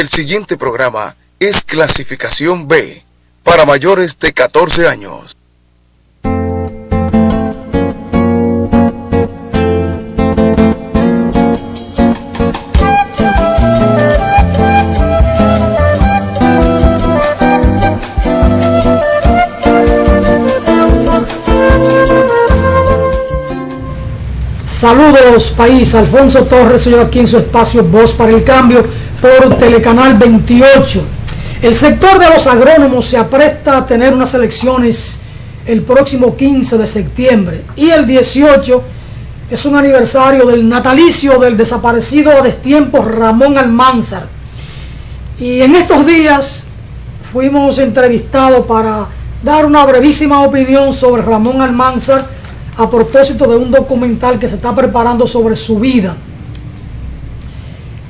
El siguiente programa es clasificación B para mayores de 14 años. Saludos país, Alfonso Torres, soy aquí en su espacio Voz para el Cambio por Telecanal 28. El sector de los agrónomos se apresta a tener unas elecciones el próximo 15 de septiembre y el 18 es un aniversario del natalicio del desaparecido a destiempo Ramón Almanzar. Y en estos días fuimos entrevistados para dar una brevísima opinión sobre Ramón Almanzar a propósito de un documental que se está preparando sobre su vida.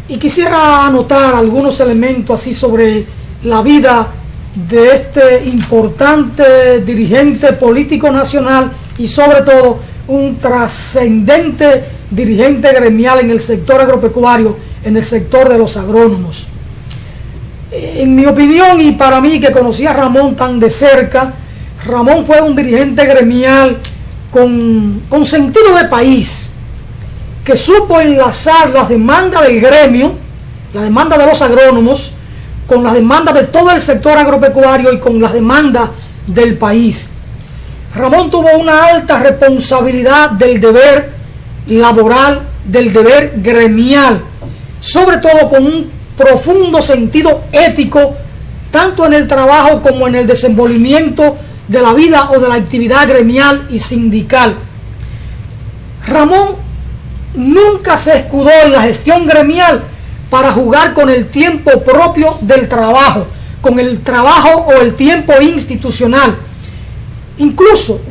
Y quisiera anotar algunos elementos así sobre la vida de este importante dirigente político nacional y sobre todo un trascendente dirigente gremial en el sector agropecuario, en el sector de los agrónomos. En mi opinión, y para mí que conocí a Ramón tan de cerca, Ramón fue un dirigente gremial con sentido de país, que supo enlazar las demandas del gremio, la demanda de los agrónomos, con las demandas de todo el sector agropecuario y con las demandas del país. Ramón tuvo una alta responsabilidad del deber laboral, del deber gremial, sobre todo con un profundo sentido ético, tanto en el trabajo como en el desenvolvimiento de la vida o de la actividad gremial y sindical. Ramón nunca se escudó en la gestión gremial para jugar con el tiempo propio del trabajo, con el trabajo o el tiempo institucional. Incluso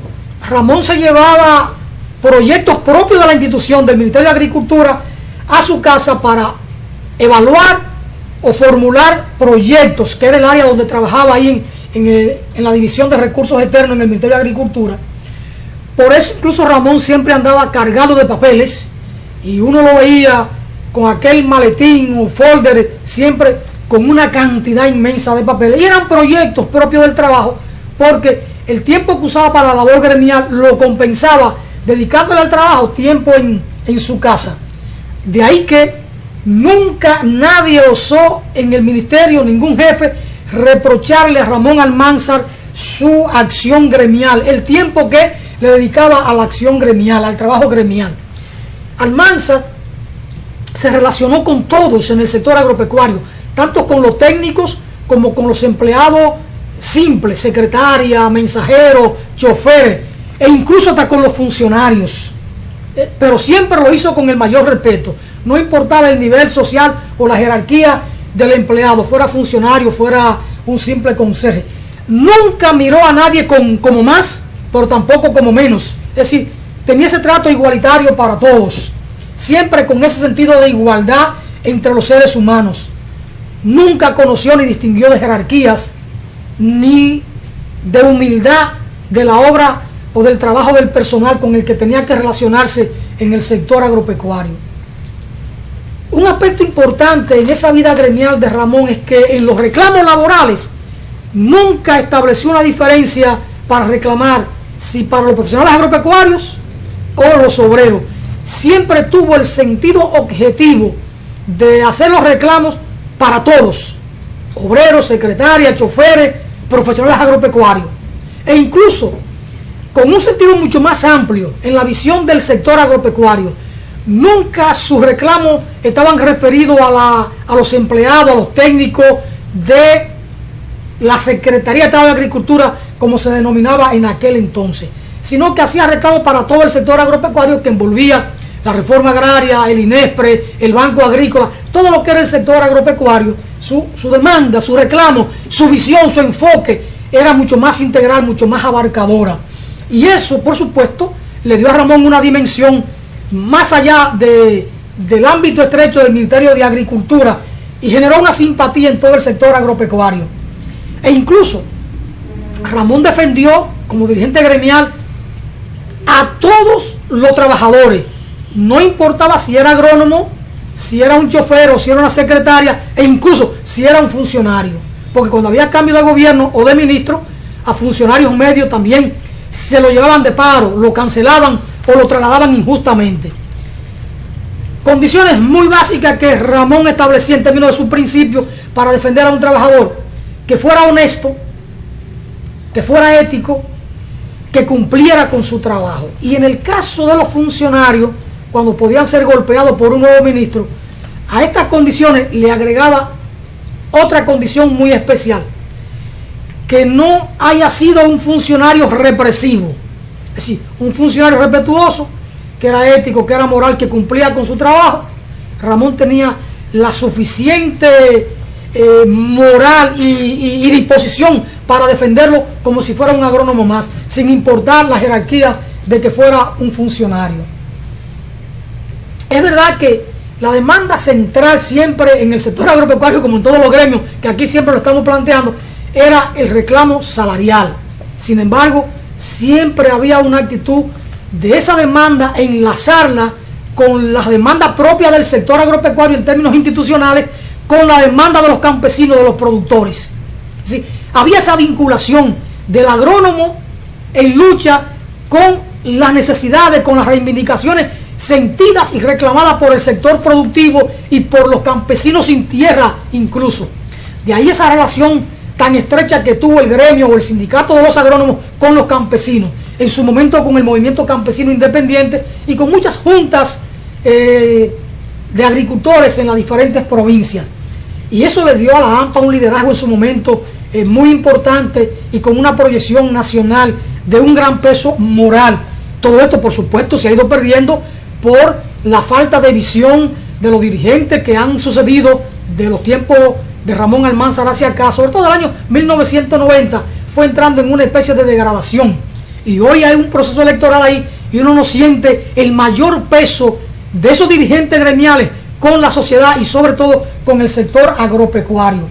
Ramón se llevaba proyectos propios de la institución del Ministerio de Agricultura a su casa para evaluar o formular proyectos, que era el área donde trabajaba ahí en la división de recursos externos en el Ministerio de Agricultura. Por eso incluso Ramón siempre andaba cargado de papeles y uno lo veía con aquel maletín o folder siempre con una cantidad inmensa de papeles, y eran proyectos propios del trabajo, porque el tiempo que usaba para la labor gremial lo compensaba dedicándole al trabajo tiempo en su casa. De ahí que nunca nadie osó en el ministerio, ningún jefe, reprocharle a Ramón Almanzar su acción gremial, el tiempo que le dedicaba a la acción gremial, al trabajo gremial. Almanzar se relacionó con todos en el sector agropecuario, tanto con los técnicos como con los empleados simples, secretaria, mensajeros, choferes, e incluso hasta con los funcionarios. Pero siempre lo hizo con el mayor respeto, no importaba el nivel social o la jerarquía del empleado, fuera funcionario, fuera un simple conserje. Nunca miró a nadie como más, pero tampoco como menos. Es decir, tenía ese trato igualitario para todos, siempre con ese sentido de igualdad entre los seres humanos. Nunca conoció ni distinguió de jerarquías, ni de humildad de la obra o del trabajo del personal con el que tenía que relacionarse en el sector agropecuario. Un aspecto importante en esa vida gremial de Ramón es que en los reclamos laborales nunca estableció una diferencia para reclamar si para los profesionales agropecuarios o los obreros. Siempre tuvo el sentido objetivo de hacer los reclamos para todos, obreros, secretarias, choferes, profesionales agropecuarios, e incluso con un sentido mucho más amplio en la visión del sector agropecuario. Nunca sus reclamos estaban referidos a los empleados, a los técnicos de la Secretaría de Estado de Agricultura, como se denominaba en aquel entonces, sino que hacía reclamos para todo el sector agropecuario, que envolvía la reforma agraria, el INESPRE, el Banco Agrícola, todo lo que era el sector agropecuario. Su demanda, su reclamo, su visión, su enfoque era mucho más integral, mucho más abarcadora. Y eso, por supuesto, le dio a Ramón una dimensión más allá del ámbito estrecho del Ministerio de Agricultura, y generó una simpatía en todo el sector agropecuario. E incluso Ramón defendió como dirigente gremial a todos los trabajadores, no importaba si era agrónomo si era un chofer o si era una secretaria, e incluso si era un funcionario. Porque cuando había cambio de gobierno o de ministro, a funcionarios medios también se lo llevaban de paro, lo cancelaban o lo trasladaban injustamente. Condiciones muy básicas que Ramón establecía en términos de sus principios para defender a un trabajador: que fuera honesto, que fuera ético, que cumpliera con su trabajo. Y en el caso de los funcionarios, cuando podían ser golpeados por un nuevo ministro, a estas condiciones le agregaba otra condición muy especial: que no haya sido un funcionario represivo, es decir, un funcionario respetuoso, que era ético, que era moral, que cumplía con su trabajo. Ramón tenía la suficiente moral y disposición para defenderlo como si fuera un agrónomo más, sin importar la jerarquía de que fuera un funcionario. Es verdad que la demanda central siempre en el sector agropecuario, como en todos los gremios, que aquí siempre lo estamos planteando, era el reclamo salarial. Sin embargo, siempre había una actitud de esa demanda enlazarla con las demandas propias del sector agropecuario en términos institucionales, con la demanda de los campesinos, de los productores. ¿Sí? Había esa vinculación del agrónomo en lucha con las necesidades, con las reivindicaciones sentidas y reclamadas por el sector productivo y por los campesinos sin tierra incluso. De ahí esa relación tan estrecha que tuvo el gremio o el sindicato de los agrónomos con los campesinos, en su momento con el movimiento campesino independiente y con muchas juntas de agricultores en las diferentes provincias. Y eso le dio a la AMPA un liderazgo en su momento muy importante y con una proyección nacional de un gran peso moral. Todo esto, por supuesto, se ha ido perdiendo por la falta de visión de los dirigentes que han sucedido de los tiempos de Ramón Almanzar hacia acá, sobre todo el año 1990, fue entrando en una especie de degradación. Y hoy hay un proceso electoral ahí y uno no siente el mayor peso de esos dirigentes gremiales con la sociedad y sobre todo con el sector agropecuario.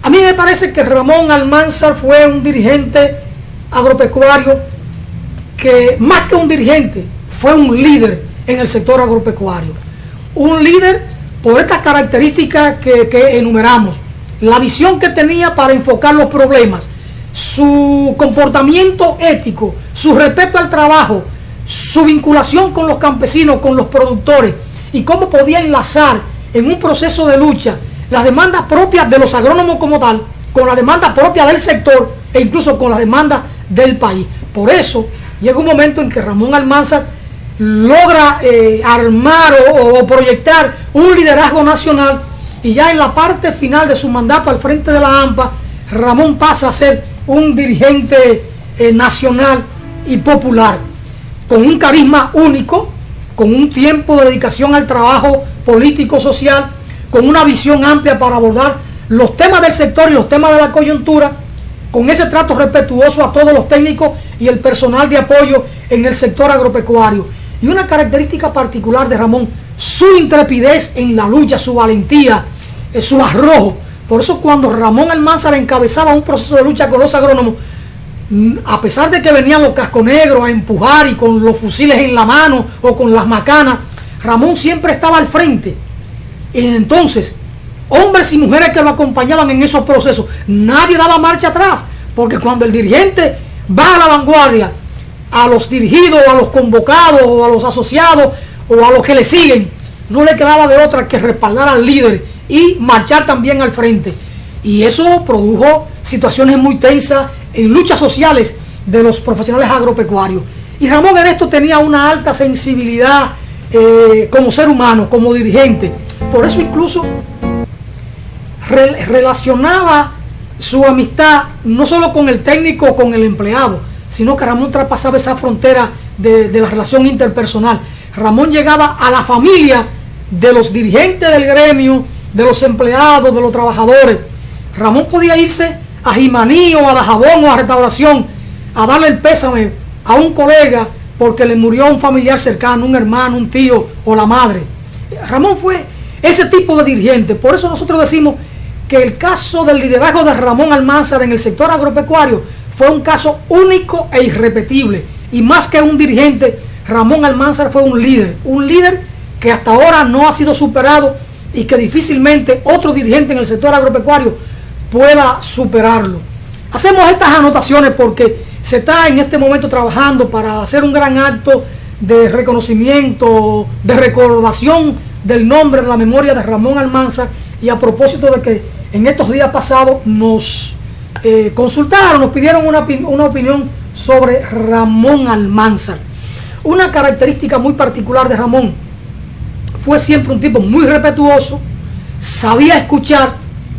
A mí me parece que Ramón Almanzar fue un dirigente agropecuario que, más que un dirigente, fue un líder en el sector agropecuario. Un líder por estas características que enumeramos: la visión que tenía para enfocar los problemas, su comportamiento ético, su respeto al trabajo, su vinculación con los campesinos, con los productores, y cómo podía enlazar en un proceso de lucha las demandas propias de los agrónomos como tal, con la demanda propia del sector e incluso con la demanda del país. Por eso llega un momento en que Ramón Almanzar logra armar o proyectar un liderazgo nacional, y ya en la parte final de su mandato al frente de la AMPA, Ramón pasa a ser un dirigente nacional y popular, con un carisma único, con un tiempo de dedicación al trabajo político-social, con una visión amplia para abordar los temas del sector y los temas de la coyuntura, con ese trato respetuoso a todos los técnicos y el personal de apoyo en el sector agropecuario. Y una característica particular de Ramón: su intrepidez en la lucha, su valentía, su arrojo. Por eso cuando Ramón Almanzar encabezaba un proceso de lucha con los agrónomos, a pesar de que venían los casconegros a empujar y con los fusiles en la mano o con las macanas, Ramón siempre estaba al frente. Y entonces, hombres y mujeres que lo acompañaban en esos procesos, nadie daba marcha atrás, porque cuando el dirigente va a la vanguardia, a los dirigidos, a los convocados, o a los asociados, o a los que le siguen, no le quedaba de otra que respaldar al líder y marchar también al frente. Y eso produjo situaciones muy tensas en luchas sociales de los profesionales agropecuarios. Y Ramón en esto tenía una alta sensibilidad como ser humano, como dirigente. Por eso incluso relacionaba su amistad no solo con el técnico o con el empleado, sino que Ramón traspasaba esa frontera de la relación interpersonal. Ramón llegaba a la familia de los dirigentes del gremio, de los empleados, de los trabajadores. Ramón podía irse a Jimaní o a Dajabón o a Restauración a darle el pésame a un colega porque le murió un familiar cercano, un hermano, un tío o la madre. Ramón fue ese tipo de dirigente. Por eso nosotros decimos que el caso del liderazgo de Ramón Almanzar en el sector agropecuario fue un caso único e irrepetible. Y más que un dirigente, Ramón Almanzar fue un líder que hasta ahora no ha sido superado y que difícilmente otro dirigente en el sector agropecuario pueda superarlo. Hacemos estas anotaciones porque se está en este momento trabajando para hacer un gran acto de reconocimiento, de recordación del nombre, de la memoria de Ramón Almanzar, y a propósito de que en estos días pasados nos consultaron, nos pidieron una opinión sobre Ramón Almanzar. Una característica muy particular de Ramón: fue siempre un tipo muy respetuoso, sabía escuchar,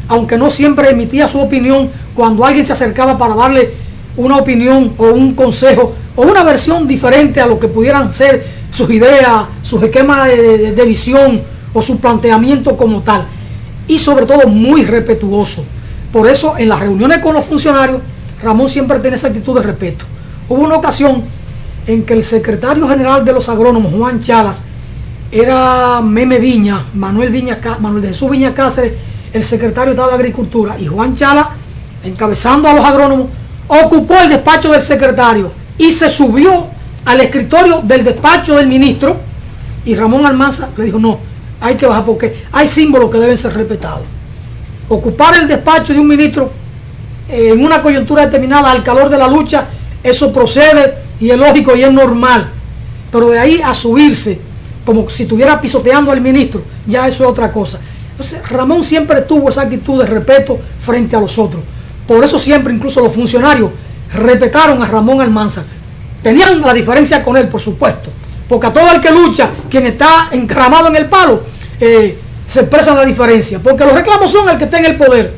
aunque no siempre emitía su opinión cuando alguien se acercaba para darle una opinión o un consejo o una versión diferente a lo que pudieran ser sus ideas, sus esquemas de visión o su planteamiento como tal. Y sobre todo muy respetuoso. Por eso en las reuniones con los funcionarios, Ramón siempre tiene esa actitud de respeto. Hubo una ocasión en que el secretario general de los agrónomos, Juan Chalas, era Meme Viña, Manuel de Jesús Viña Cáceres, el secretario de Estado de Agricultura, y Juan Chalas, encabezando a los agrónomos, ocupó el despacho del secretario y se subió al escritorio del despacho del ministro, y Ramón Almanzar le dijo: no, hay que bajar porque hay símbolos que deben ser respetados. Ocupar el despacho de un ministro en una coyuntura determinada, al calor de la lucha, eso procede y es lógico y es normal, pero de ahí a subirse como si estuviera pisoteando al ministro, ya eso es otra cosa. Entonces Ramón siempre tuvo esa actitud de respeto frente a los otros. Por eso siempre, incluso los funcionarios respetaron a Ramón Almanzar. Tenían la diferencia con él, por supuesto, porque a todo el que lucha, quien está encaramado en el palo, se expresa la diferencia, porque los reclamos son el que está en el poder,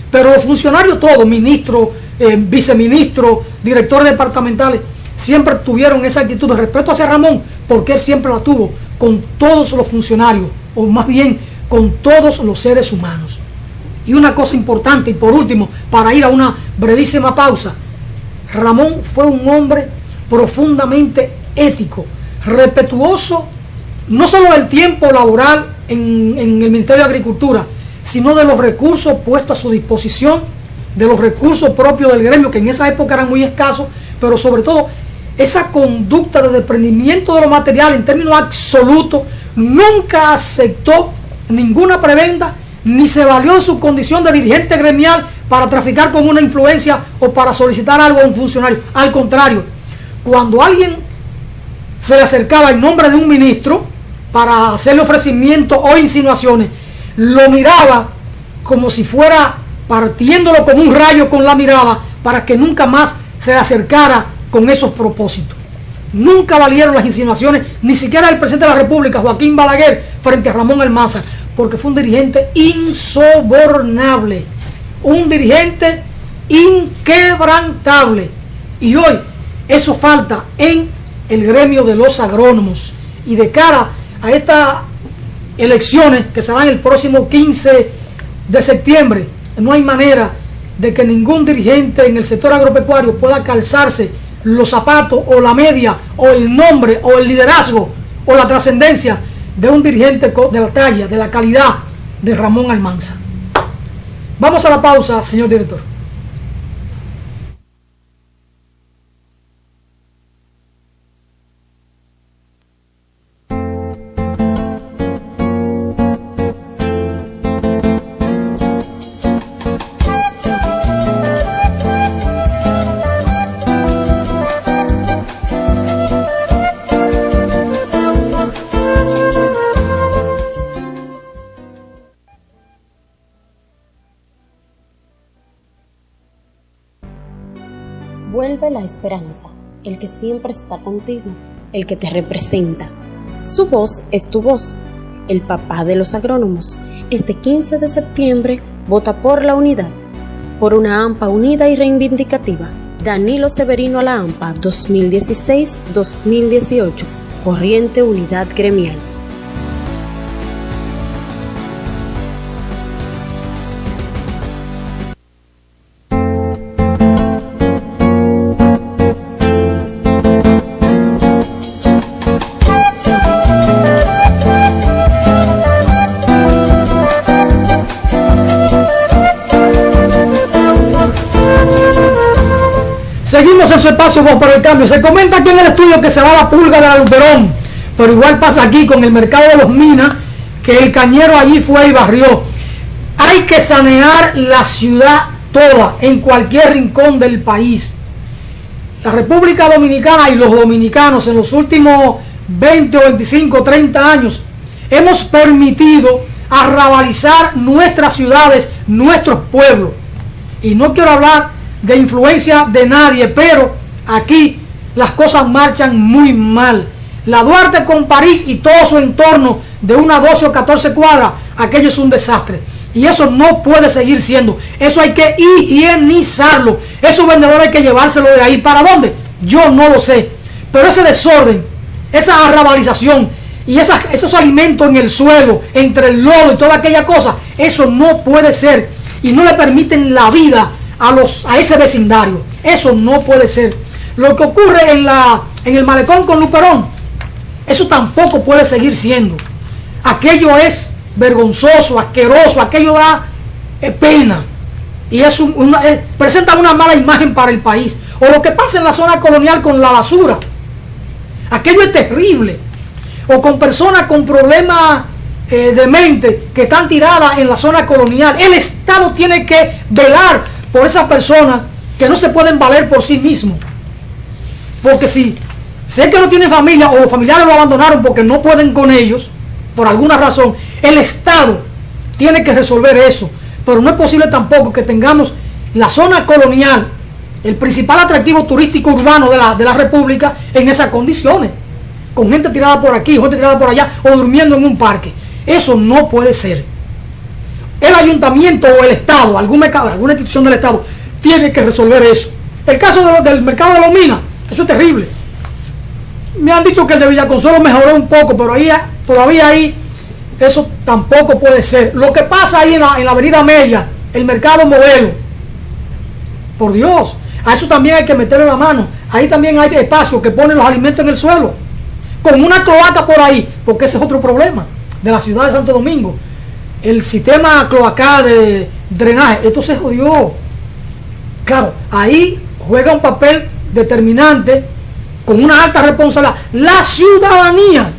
pero los funcionarios todos, ministros, viceministros, directores departamentales, siempre tuvieron esa actitud de respeto hacia Ramón, porque él siempre la tuvo con todos los funcionarios, o más bien con todos los seres humanos. Y una cosa importante, y por último, para ir a una brevísima pausa: Ramón fue un hombre profundamente ético, respetuoso, no solo del tiempo laboral en el Ministerio de Agricultura, sino de los recursos puestos a su disposición, de los recursos propios del gremio, que en esa época eran muy escasos, pero sobre todo esa conducta de desprendimiento de lo material en términos absolutos. Nunca aceptó ninguna prebenda, ni se valió de su condición de dirigente gremial para traficar con una influencia o para solicitar algo a un funcionario. Al contrario, cuando alguien se le acercaba en nombre de un ministro para hacerle ofrecimientos o insinuaciones, lo miraba como si fuera partiéndolo como un rayo con la mirada, para que nunca más se le acercara con esos propósitos. Nunca valieron las insinuaciones, ni siquiera el presidente de la República, Joaquín Balaguer, frente a Ramón Almanzar, porque fue un dirigente insobornable, un dirigente inquebrantable. Y hoy eso falta en el gremio de los agrónomos. Y de cara a estas elecciones que serán el próximo 15 de septiembre, no hay manera de que ningún dirigente en el sector agropecuario pueda calzarse los zapatos o la media o el nombre o el liderazgo o la trascendencia de un dirigente de la talla, de la calidad de Ramón Almanzar. Vamos a la pausa, señor director. Vuelve la esperanza, el que siempre está contigo, el que te representa. Su voz es tu voz, el papá de los agrónomos. Este 15 de septiembre vota por la unidad, por una AMPA unida y reivindicativa. Danilo Severino a la AMPA 2016-2018, Corriente Unidad Gremial. Seguimos en su espacio Voz por el Cambio. Se comenta aquí en el estudio que se va la pulga de la Luperón, Pero igual pasa aquí con el mercado de los Minas, que el cañero allí fue y barrió. Hay que sanear la ciudad toda, en cualquier rincón del país. La República Dominicana y los dominicanos en los últimos 20 o 25, 30 años hemos permitido arrabalizar nuestras ciudades, nuestros pueblos. Y no quiero hablar de influencia de nadie, pero aquí las cosas marchan muy mal. La Duarte con París y todo su entorno de unas 12 o 14 cuadras, aquello es un desastre. Y eso no puede seguir siendo. Eso hay que higienizarlo. Esos vendedores hay que llevárselo de ahí. ¿Para dónde? Yo no lo sé. Pero ese desorden, esa arrabalización y esos alimentos en el suelo, entre el lodo y toda aquella cosa, eso no puede ser. Y no le permiten la vida a ese vecindario. Eso no puede ser. Lo que ocurre en el malecón con Luperón, eso tampoco puede seguir siendo. Aquello es vergonzoso, asqueroso, aquello da pena. Y presenta una mala imagen para el país. O lo que pasa en la zona colonial con la basura. Aquello es terrible. O con personas con problemas de mente que están tiradas en la zona colonial. El Estado tiene que velar por esas personas que no se pueden valer por sí mismos. Porque si sé que no tienen familia o los familiares lo abandonaron porque no pueden con ellos, por alguna razón, el Estado tiene que resolver eso. Pero no es posible tampoco que tengamos la zona colonial, el principal atractivo turístico urbano de la República, en esas condiciones, con gente tirada por aquí, gente tirada por allá, o durmiendo en un parque. Eso no puede ser. El ayuntamiento o el Estado, alguna institución del Estado, tiene que resolver eso. El caso del mercado de los Minas, eso es terrible. Me han dicho que el de Villaconsuelo mejoró un poco, pero todavía ahí eso tampoco puede ser. Lo que pasa ahí en la avenida Mella, el mercado Modelo, por Dios, a eso también hay que meterle la mano. Ahí también hay espacios que ponen los alimentos en el suelo, con una cloaca por ahí, porque ese es otro problema de la ciudad de Santo Domingo. El sistema cloacal de drenaje, esto se jodió. Claro, ahí juega un papel determinante, con una alta responsabilidad, la ciudadanía.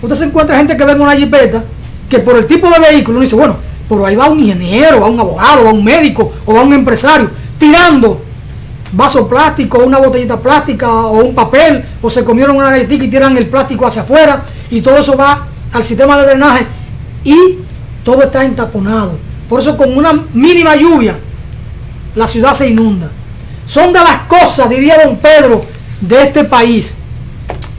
Usted se encuentra gente que ve en una jipeta, que por el tipo de vehículo uno dice, bueno, pero ahí va un ingeniero, va un abogado, va un médico, o va un empresario, tirando vaso plástico, una botellita plástica, o un papel, o se comieron una galletita y tiran el plástico hacia afuera, y todo eso va al sistema de drenaje, y todo está entaponado. Por eso con una mínima lluvia, la ciudad se inunda. Son de las cosas, diría don Pedro, de este país.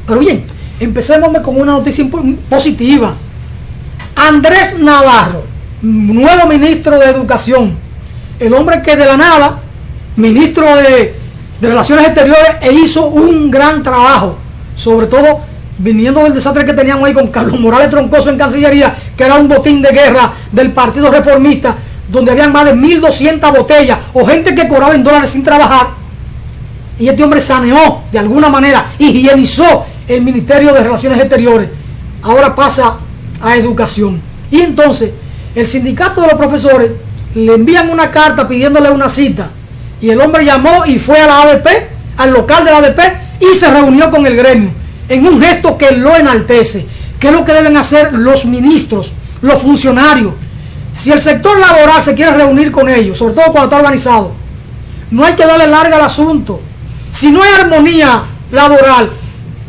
Pero bien, empecemos con una noticia positiva. Andrés Navarro, nuevo ministro de Educación, el hombre que de la nada, ministro de Relaciones Exteriores, hizo un gran trabajo, sobre todo viniendo del desastre que teníamos ahí con Carlos Morales Troncoso en Cancillería, que era un botín de guerra del Partido Reformista, donde habían más de 1.200 botellas, o gente que cobraba en dólares sin trabajar. Y este hombre saneó de alguna manera, higienizó el Ministerio de Relaciones Exteriores. Ahora pasa a Educación. Y entonces el sindicato de los profesores le envían una carta pidiéndole una cita. Y el hombre llamó y fue a la ADP, al local de la ADP, y se reunió con el gremio, en un gesto que lo enaltece. ¿Qué es lo que deben hacer los ministros, los funcionarios? Si el sector laboral se quiere reunir con ellos, sobre todo cuando está organizado, no hay que darle larga al asunto. Si no hay armonía laboral,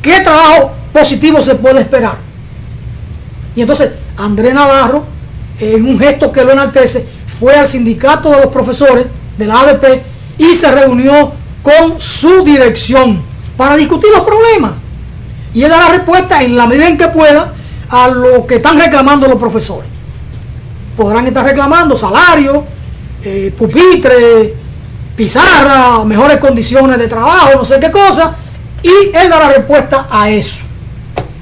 ¿qué trabajo positivo se puede esperar? Y entonces Andrés Navarro, en un gesto que lo enaltece, fue al sindicato de los profesores de la ADP y se reunió con su dirección para discutir los problemas. Y él da la respuesta en la medida en que pueda a lo que están reclamando los profesores. Podrán estar reclamando salario, pupitre, pizarra, mejores condiciones de trabajo, no sé qué cosa, y él da la respuesta a eso,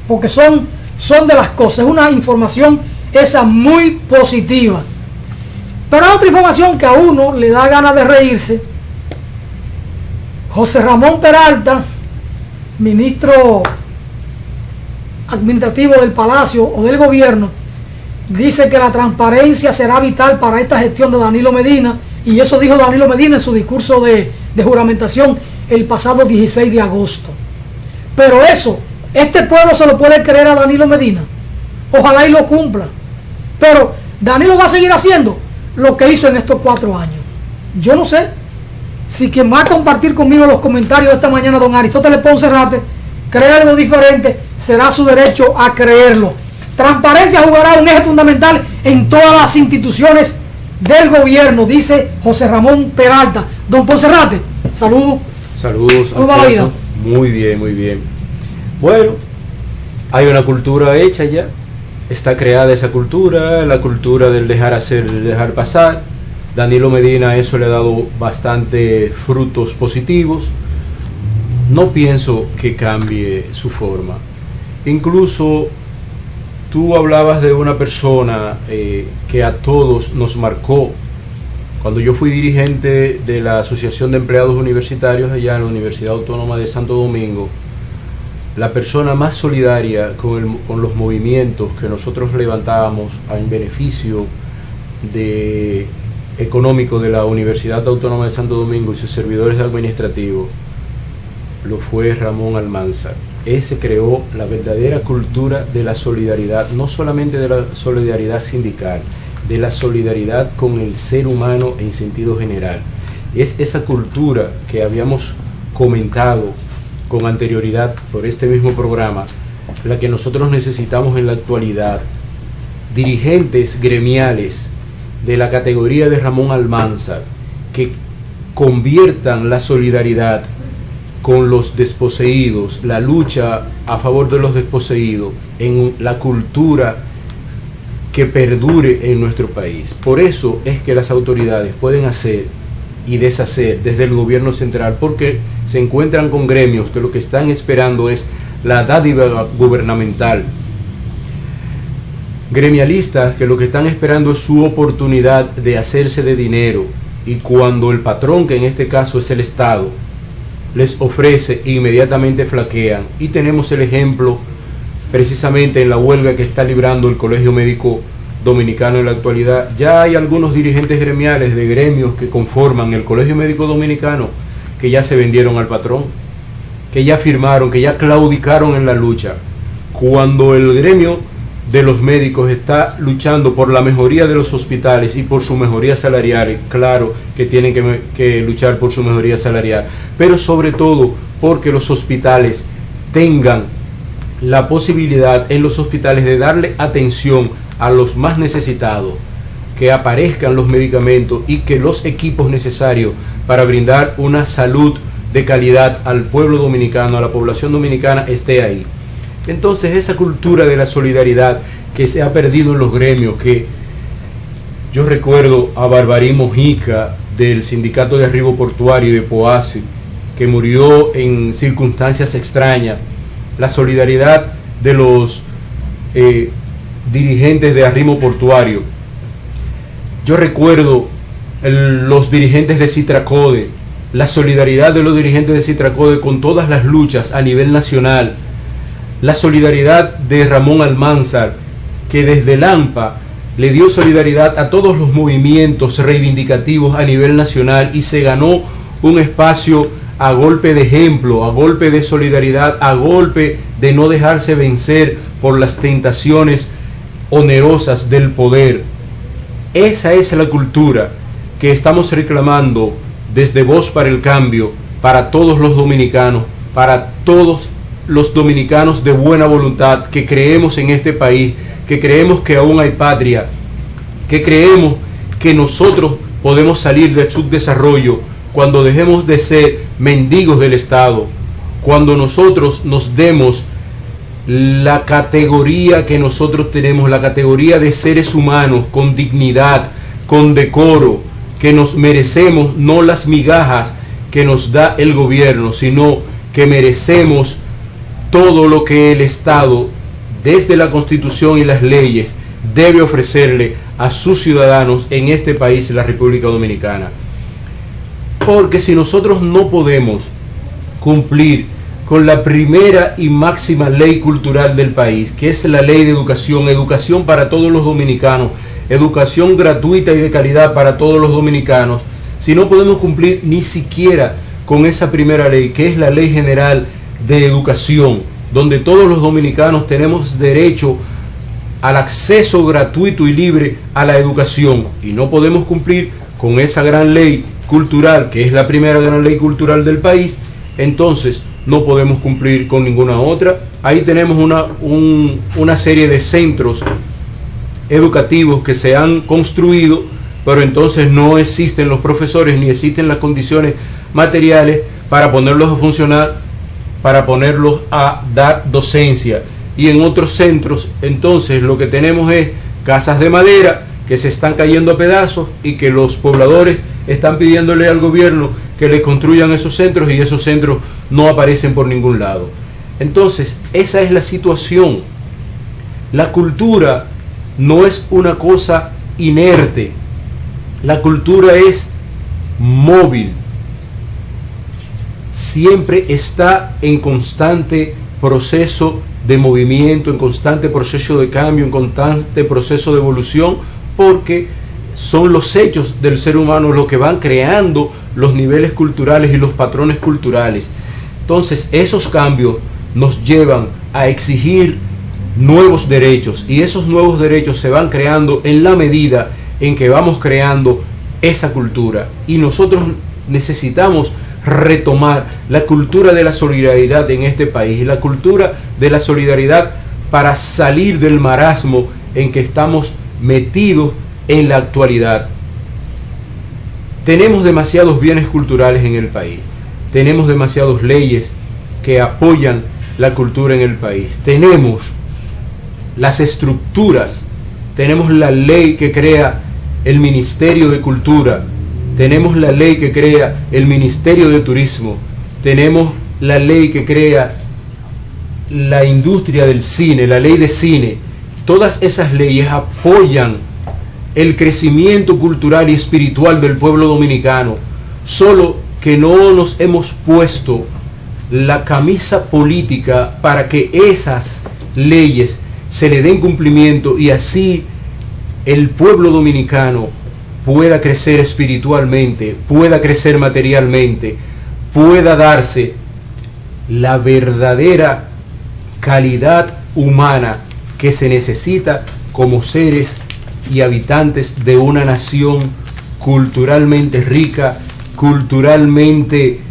porque son de las cosas. Es una información esa muy positiva. Pero hay otra información que a uno le da ganas de reírse. José Ramón Peralta, ministro administrativo del Palacio o del Gobierno, dice que la transparencia será vital para esta gestión de Danilo Medina, y eso dijo Danilo Medina en su discurso de juramentación el pasado 16 de agosto. Pero eso Este pueblo se lo puede creer a Danilo Medina. Ojalá y lo cumpla. Pero Danilo va a seguir haciendo lo que hizo en estos 4 años. Yo no sé si quien va a compartir conmigo los comentarios de esta mañana, don Aristóteles Poncerrate, cree algo diferente, será su derecho a creerlo. Transparencia jugará un eje fundamental en todas las instituciones del gobierno, dice José Ramón Peralta. Don Poncerrate, saludos. Saludos. ¿Cómo va la vida? Muy bien, muy bien. Bueno, hay una cultura hecha ya, está creada esa cultura, la cultura del dejar hacer, del dejar pasar. Danilo Medina eso le ha dado bastante frutos positivos. No pienso que cambie su forma. Incluso tú hablabas de una persona que a todos nos marcó. Cuando yo fui dirigente de la Asociación de Empleados Universitarios allá en la Universidad Autónoma de Santo Domingo, la persona más solidaria con los movimientos que nosotros levantábamos en beneficio económico de la Universidad Autónoma de Santo Domingo y sus servidores administrativos, lo fue Ramón Almanzar. Ese creó la verdadera cultura de la solidaridad, no solamente de la solidaridad sindical, de la solidaridad con el ser humano en sentido general. Es esa cultura que habíamos comentado con anterioridad por este mismo programa, la que nosotros necesitamos en la actualidad. Dirigentes gremiales de la categoría de Ramón Almanzar que conviertan la solidaridad con los desposeídos, la lucha a favor de los desposeídos, en la cultura que perdure en nuestro país. Por eso es que las autoridades pueden hacer y deshacer desde el gobierno central, porque se encuentran con gremios que lo que están esperando es la dádiva gubernamental, gremialistas que lo que están esperando es su oportunidad de hacerse de dinero, y cuando el patrón, que en este caso es el Estado, les ofrece, inmediatamente flaquean. Y tenemos el ejemplo precisamente en la huelga que está librando el Colegio Médico Dominicano en la actualidad. Ya hay algunos dirigentes gremiales de gremios que conforman el Colegio Médico Dominicano que ya se vendieron al patrón, que ya firmaron, que ya claudicaron en la lucha. Cuando el gremio de los médicos está luchando por la mejoría de los hospitales y por su mejoría salarial, claro que tienen que luchar por su mejoría salarial, pero sobre todo porque los hospitales tengan la posibilidad en los hospitales de darle atención a los más necesitados, que aparezcan los medicamentos y que los equipos necesarios para brindar una salud de calidad al pueblo dominicano, a la población dominicana, esté ahí. Entonces esa cultura de la solidaridad que se ha perdido en los gremios, que yo recuerdo a Barbarín Mojica del sindicato de arribo portuario de Poasi, que murió en circunstancias extrañas, la solidaridad de los dirigentes de arribo portuario. Yo recuerdo los dirigentes de Citracode, la solidaridad de los dirigentes de Citracode con todas las luchas a nivel nacional, la solidaridad de Ramón Almanzar, que desde el AMPA le dio solidaridad a todos los movimientos reivindicativos a nivel nacional y se ganó un espacio a golpe de ejemplo, a golpe de solidaridad, a golpe de no dejarse vencer por las tentaciones onerosas del poder. Esa es la cultura que estamos reclamando desde Voz para el Cambio, para todos los dominicanos, para todos los dominicanos de buena voluntad, que creemos en este país, que creemos que aún hay patria, que creemos que nosotros podemos salir del subdesarrollo cuando dejemos de ser mendigos del Estado, cuando nosotros nos demos la categoría que nosotros tenemos, la categoría de seres humanos con dignidad, con decoro, que nos merecemos no las migajas que nos da el gobierno, sino que merecemos todo lo que el Estado, desde la Constitución y las leyes, debe ofrecerle a sus ciudadanos en este país, la República Dominicana. Porque si nosotros no podemos cumplir con la primera y máxima ley cultural del país, que es la ley de educación, educación para todos los dominicanos, educación gratuita y de calidad para todos los dominicanos, si no podemos cumplir ni siquiera con esa primera ley, que es la Ley General de Educación, donde todos los dominicanos tenemos derecho al acceso gratuito y libre a la educación, y no podemos cumplir con esa gran ley cultural, que es la primera gran ley cultural del país, entonces no podemos cumplir con ninguna otra. Ahí tenemos una serie de centros educativos que se han construido, pero entonces no existen los profesores ni existen las condiciones materiales para ponerlos a funcionar, para ponerlos a dar docencia. Y en otros centros entonces lo que tenemos es casas de madera que se están cayendo a pedazos y que los pobladores están pidiéndole al gobierno que les construyan esos centros, y esos centros no aparecen por ningún lado. Entonces, esa es la situación. La cultura no es una cosa inerte, la cultura es móvil, siempre está en constante proceso de movimiento, en constante proceso de cambio, en constante proceso de evolución, porque son los hechos del ser humano los que van creando los niveles culturales y los patrones culturales. Entonces, esos cambios nos llevan a exigir nuevos derechos, y esos nuevos derechos se van creando en la medida en que vamos creando esa cultura, y nosotros necesitamos retomar la cultura de la solidaridad en este país, y la cultura de la solidaridad para salir del marasmo en que estamos metidos en la actualidad. Tenemos demasiados bienes culturales en el país, tenemos demasiadas leyes que apoyan la cultura en el país, tenemos las estructuras, tenemos la ley que crea el Ministerio de Cultura, tenemos la ley que crea el Ministerio de Turismo, tenemos la ley que crea la industria del cine, la ley de cine. Todas esas leyes apoyan el crecimiento cultural y espiritual del pueblo dominicano, solo que no nos hemos puesto la camisa política para que esas leyes se le den cumplimiento, y así el pueblo dominicano pueda crecer espiritualmente, pueda crecer materialmente, pueda darse la verdadera calidad humana que se necesita como seres y habitantes de una nación culturalmente rica, culturalmente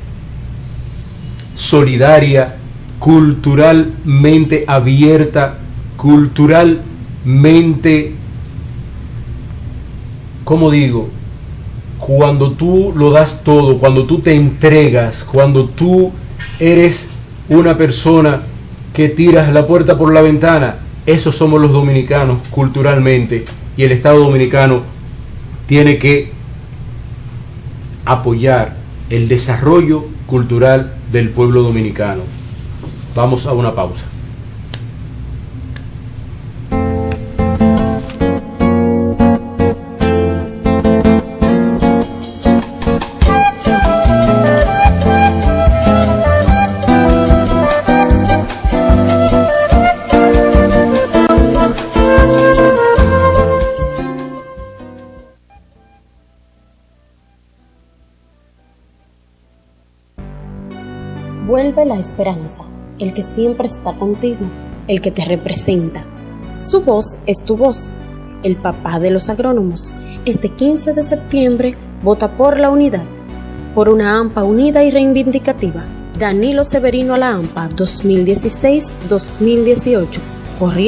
solidaria, culturalmente abierta, culturalmente, ¿cómo digo? Cuando tú lo das todo, cuando tú te entregas, cuando tú eres una persona que tiras la puerta por la ventana, esos somos los dominicanos culturalmente, y el Estado dominicano tiene que apoyar el desarrollo cultural del pueblo dominicano. Vamos a una pausa. Vuelve la esperanza, el que siempre está contigo, el que te representa. Su voz es tu voz. El papá de los agrónomos, este 15 de septiembre, vota por la unidad, por una AMPA unida y reivindicativa. Danilo Severino a la AMPA 2016-2018. Corriendo.